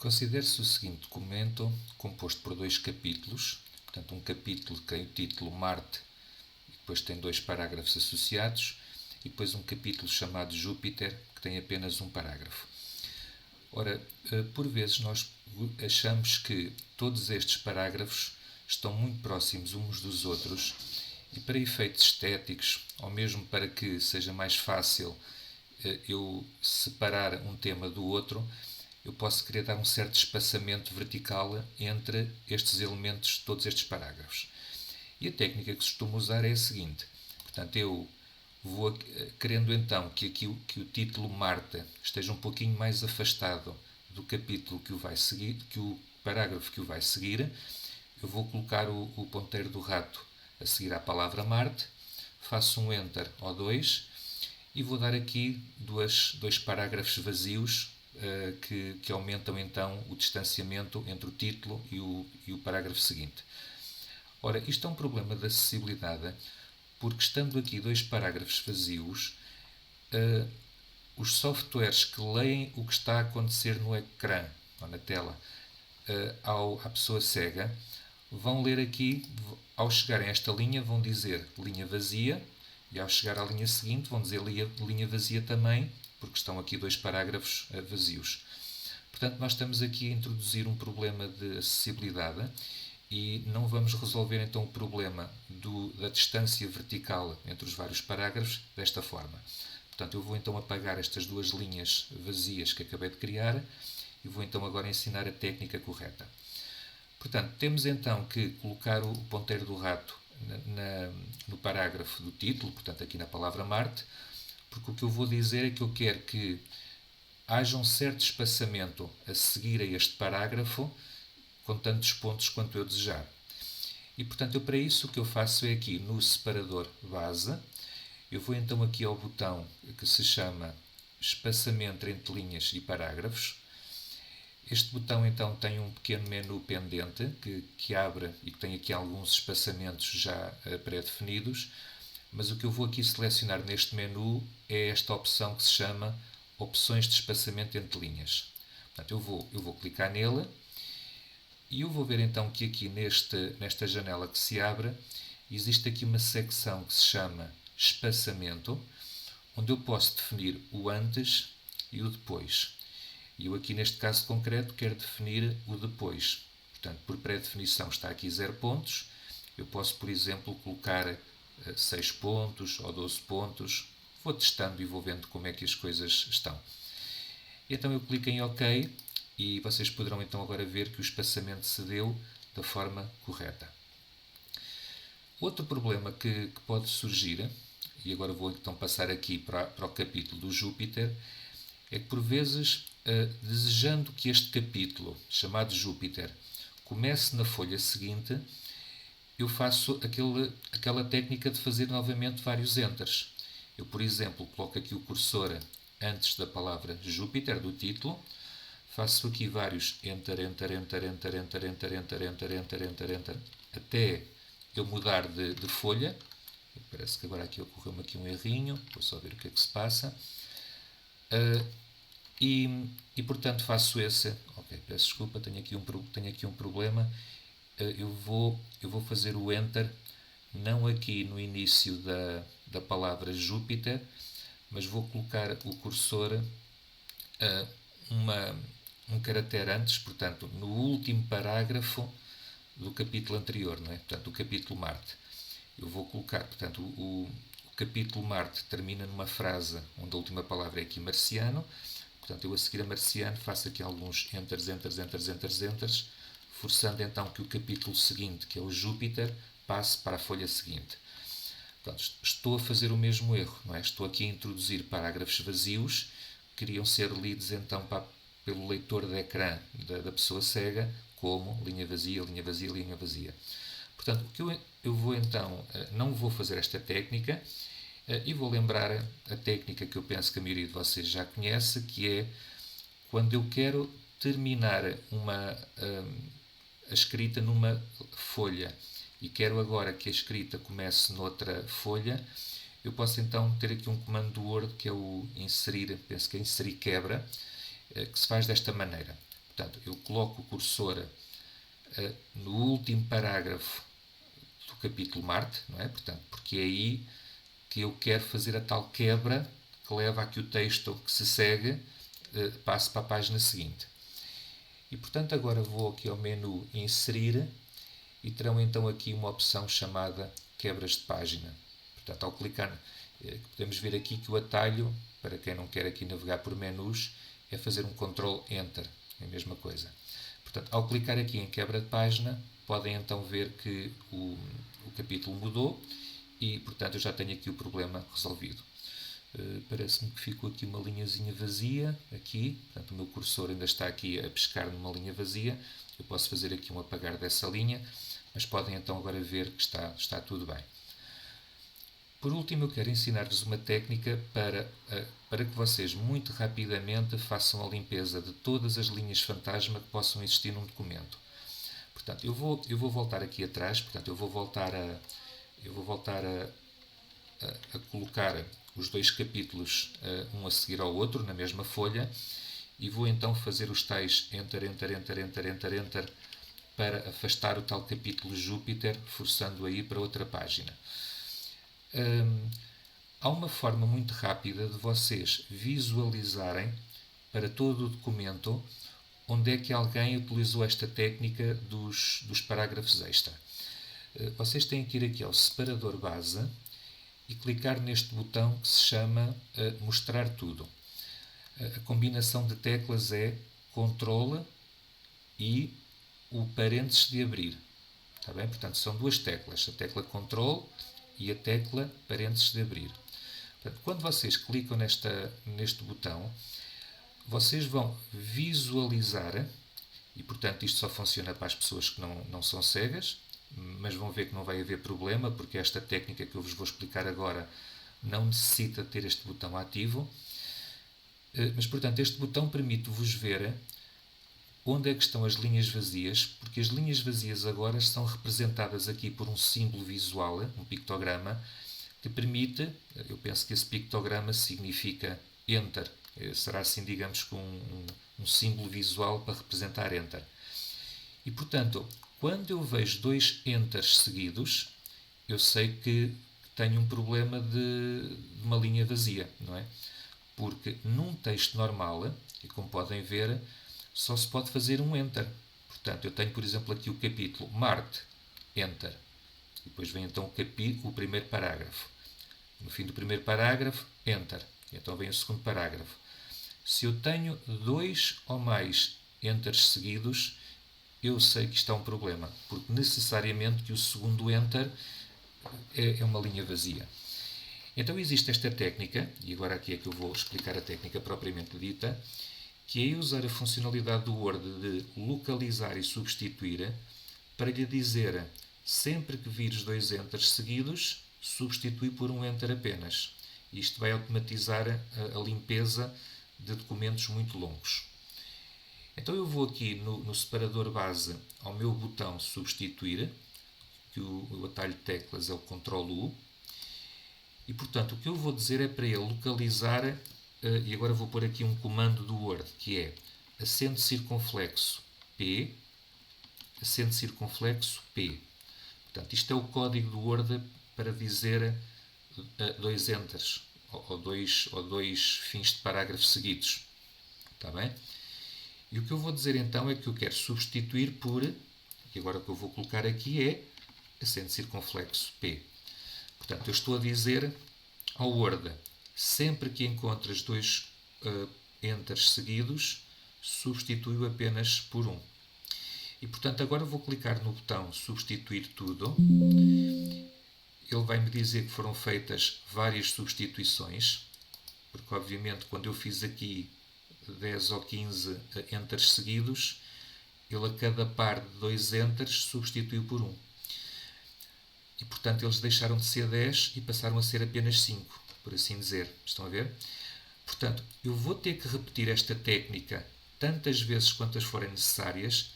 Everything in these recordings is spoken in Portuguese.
Considere-se o seguinte documento composto por dois capítulos, portanto um capítulo que tem o título Marte e depois tem dois parágrafos associados, e depois um capítulo chamado Júpiter que tem apenas um parágrafo. Ora, por vezes nós achamos que todos estes parágrafos estão muito próximos uns dos outros e para efeitos estéticos, ou mesmo para que seja mais fácil eu separar um tema do outro, eu posso querer dar um certo espaçamento vertical entre estes elementos, todos estes parágrafos. E a técnica que costumo usar é a seguinte. Portanto, eu vou querendo então que o título Marte esteja um pouquinho mais afastado do capítulo que o vai seguir, que o parágrafo que o vai seguir, eu vou colocar o ponteiro do rato a seguir à palavra Marte, faço um Enter ou 2 e vou dar aqui dois parágrafos vazios que aumentam então o distanciamento entre o título e o parágrafo seguinte. Ora, isto é um problema de acessibilidade, porque estando aqui dois parágrafos vazios, os softwares que leem o que está a acontecer no ecrã ou na tela à pessoa cega vão ler aqui, ao chegarem a esta linha, vão dizer linha vazia, e ao chegar à linha seguinte vão dizer linha vazia também, porque estão aqui dois parágrafos vazios. Portanto, nós estamos aqui a introduzir um problema de acessibilidade e não vamos resolver então o problema da distância vertical entre os vários parágrafos desta forma. Portanto, eu vou então apagar estas duas linhas vazias que acabei de criar e vou então agora ensinar a técnica correta. Portanto, temos então que colocar o ponteiro do rato no parágrafo do título, portanto aqui na palavra Marte, porque o que eu vou dizer é que eu quero que haja um certo espaçamento a seguir a este parágrafo, com tantos pontos quanto eu desejar. E portanto, para isso o que eu faço é aqui no separador base, eu vou então aqui ao botão que se chama espaçamento entre linhas e parágrafos. Este botão então tem um pequeno menu pendente que abre e que tem aqui alguns espaçamentos já pré-definidos, mas o que eu vou aqui selecionar neste menu é esta opção que se chama Opções de espaçamento entre linhas. Portanto, eu vou clicar nele e eu vou ver então que aqui nesta janela que se abre existe aqui uma secção que se chama Espaçamento, onde eu posso definir o antes e o depois. E eu aqui neste caso concreto quero definir o depois. Portanto, por pré-definição está aqui 0 pontos. Eu posso, por exemplo, colocar 6 pontos ou 12 pontos. Vou testando e vou vendo como é que as coisas estão. Então eu clico em OK e vocês poderão então agora ver que o espaçamento se deu da forma correta. Outro problema que pode surgir, e agora vou então passar aqui para o capítulo do Júpiter, é que por vezes, desejando que este capítulo, chamado Júpiter, comece na folha seguinte, eu faço aquela técnica de fazer novamente vários enters. Eu, por exemplo, coloco aqui o cursor antes da palavra Júpiter, do título, faço aqui vários enter, enter, enter, enter, enter, enter, enter, enter, enter, enter, enter, até eu mudar de folha. Parece que agora aqui ocorreu-me aqui um errinho, vou só ver o que é que se passa. E portanto faço esse. Ok, peço desculpa, tenho aqui um problema. Eu vou fazer o Enter, não aqui no início da palavra Júpiter, mas vou colocar o cursor um caractere antes, portanto, no último parágrafo do capítulo anterior, não é? Portanto, o capítulo Marte. Eu vou colocar, portanto, o capítulo Marte termina numa frase onde a última palavra é aqui marciano. Portanto, eu a seguir a marciano faço aqui alguns enters, enters, enters, enters, enters, forçando então que o capítulo seguinte, que é o Júpiter, passe para a folha seguinte. Portanto, estou a fazer o mesmo erro, não é? Estou aqui a introduzir parágrafos vazios que queriam ser lidos então pelo leitor de ecrã da pessoa cega, como linha vazia, linha vazia, linha vazia. Portanto, o que eu vou então, não vou fazer esta técnica, e vou lembrar a técnica que eu penso que a maioria de vocês já conhece, que é quando eu quero terminar a escrita numa folha e quero agora que a escrita comece noutra folha, eu posso então ter aqui um comando do Word que é o inserir, penso que é inserir quebra, que se faz desta maneira. Portanto, eu coloco o cursor no último parágrafo do capítulo Marte, não é? Portanto, porque é aí que eu quero fazer a tal quebra que leva a que o texto que se segue passe para a página seguinte. E, portanto, agora vou aqui ao menu Inserir e terão então aqui uma opção chamada Quebras de Página. Portanto, ao clicar, podemos ver aqui que o atalho, para quem não quer aqui navegar por menus, é fazer um Ctrl Enter, é a mesma coisa. Portanto, ao clicar aqui em Quebra de Página, podem então ver que o capítulo mudou e, portanto, eu já tenho aqui o problema resolvido. Parece-me que ficou aqui uma linhazinha vazia, aqui, portanto o meu cursor ainda está aqui a pescar numa linha vazia, eu posso fazer aqui um apagar dessa linha, mas podem então agora ver que está tudo bem. Por último, eu quero ensinar-vos uma técnica para que vocês muito rapidamente façam a limpeza de todas as linhas fantasma que possam existir num documento. Portanto, eu vou voltar aqui atrás, portanto eu vou voltar a colocar os dois capítulos um a seguir ao outro na mesma folha e vou então fazer os tais Enter, Enter, Enter, Enter, Enter, Enter para afastar o tal capítulo Júpiter, forçando aí para outra página. Há uma forma muito rápida de vocês visualizarem para todo o documento onde é que alguém utilizou esta técnica dos parágrafos extra. Vocês têm que ir aqui ao separador base e clicar neste botão que se chama Mostrar Tudo. A combinação de teclas é Ctrl e o parênteses de abrir. Está bem? Portanto, são duas teclas, a tecla Ctrl e a tecla parênteses de abrir. Portanto, quando vocês clicam neste botão, vocês vão visualizar, e portanto isto só funciona para as pessoas que não são cegas, mas vão ver que não vai haver problema, porque esta técnica que eu vos vou explicar agora não necessita ter este botão ativo. Mas, portanto, este botão permite-vos ver onde é que estão as linhas vazias, porque as linhas vazias agora são representadas aqui por um símbolo visual, um pictograma, que permite, eu penso que esse pictograma significa Enter, será assim, digamos, com um símbolo visual para representar Enter. E, portanto, quando eu vejo dois Enters seguidos, eu sei que tenho um problema de uma linha vazia, não é? Porque num texto normal, e como podem ver, só se pode fazer um Enter. Portanto, eu tenho, por exemplo, aqui o capítulo Marte, Enter. E depois vem então o primeiro parágrafo. No fim do primeiro parágrafo, Enter. E então vem o segundo parágrafo. Se eu tenho dois ou mais Enters seguidos, eu sei que isto é um problema, porque necessariamente que o segundo Enter é uma linha vazia. Então existe esta técnica, e agora aqui é que eu vou explicar a técnica propriamente dita, que é usar a funcionalidade do Word de localizar e substituir para lhe dizer, sempre que vires dois Enters seguidos, substitui por um Enter apenas. Isto vai automatizar a limpeza de documentos muito longos. Então eu vou aqui no separador base ao meu botão substituir, que o atalho de teclas é o Ctrl U, e portanto o que eu vou dizer é para ele localizar, e agora vou pôr aqui um comando do Word, que é acento circunflexo P, acento circunflexo P. Portanto, isto é o código do Word para dizer dois Enters, ou dois fins de parágrafo seguidos. Está bem? E o que eu vou dizer então é que eu quero substituir por, e agora o que eu vou colocar aqui é acento circunflexo P. Portanto, eu estou a dizer ao Word, sempre que encontras dois Enters seguidos, substitui-o apenas por um. E, portanto, agora vou clicar no botão substituir tudo. Ele vai me dizer que foram feitas várias substituições, porque, obviamente, quando eu fiz aqui 10 ou 15 Enters seguidos, ele a cada par de dois Enters substituiu por um. E, portanto, eles deixaram de ser 10 e passaram a ser apenas 5, por assim dizer. Estão a ver? Portanto, eu vou ter que repetir esta técnica tantas vezes quantas forem necessárias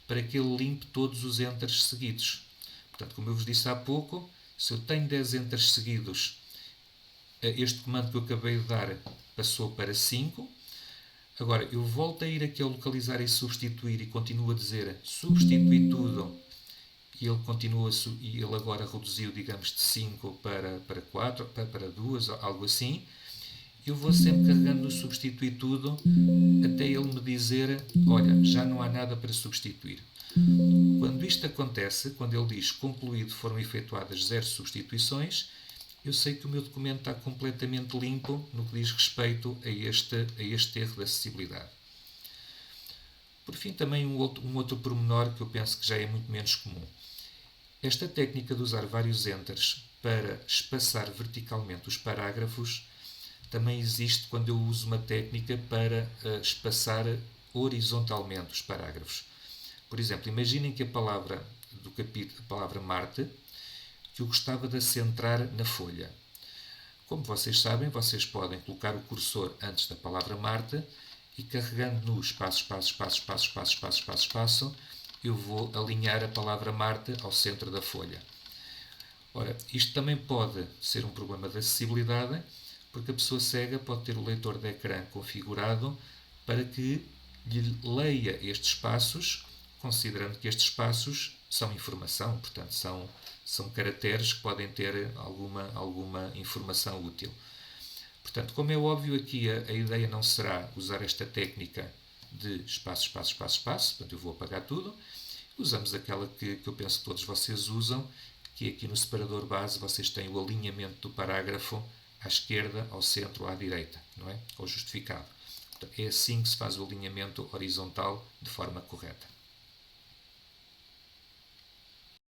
para que ele limpe todos os Enters seguidos. Portanto, como eu vos disse há pouco, se eu tenho 10 Enters seguidos, este comando que eu acabei de dar passou para 5. Agora, eu volto a ir aqui ao localizar e substituir e continuo a dizer substituir tudo e ele continua e ele agora reduziu, digamos, de 5 para 4, para 2, algo assim. Eu vou sempre carregando no substituir tudo até ele me dizer, olha, já não há nada para substituir. Quando isto acontece, quando ele diz concluído, foram efetuadas 0 substituições, eu sei que o meu documento está completamente limpo no que diz respeito a este erro de acessibilidade. Por fim, também um outro pormenor que eu penso que já é muito menos comum. Esta técnica de usar vários enters para espaçar verticalmente os parágrafos também existe quando eu uso uma técnica para espaçar horizontalmente os parágrafos. Por exemplo, imaginem que a palavra do capítulo, a palavra Marte, que eu gostava de centrar na folha. Como vocês sabem, vocês podem colocar o cursor antes da palavra Marte e carregando no espaço, eu vou alinhar a palavra Marte ao centro da folha. Ora, isto também pode ser um problema de acessibilidade, porque a pessoa cega pode ter o leitor de ecrã configurado para que lhe leia estes espaços, considerando que estes espaços são informação, portanto são caracteres que podem ter alguma informação útil. Portanto, como é óbvio aqui, a ideia não será usar esta técnica de espaço, portanto eu vou apagar tudo. Usamos aquela que eu penso que todos vocês usam, que aqui no separador base vocês têm o alinhamento do parágrafo à esquerda, ao centro ou à direita, não é? Ou justificado. Portanto, é assim que se faz o alinhamento horizontal de forma correta.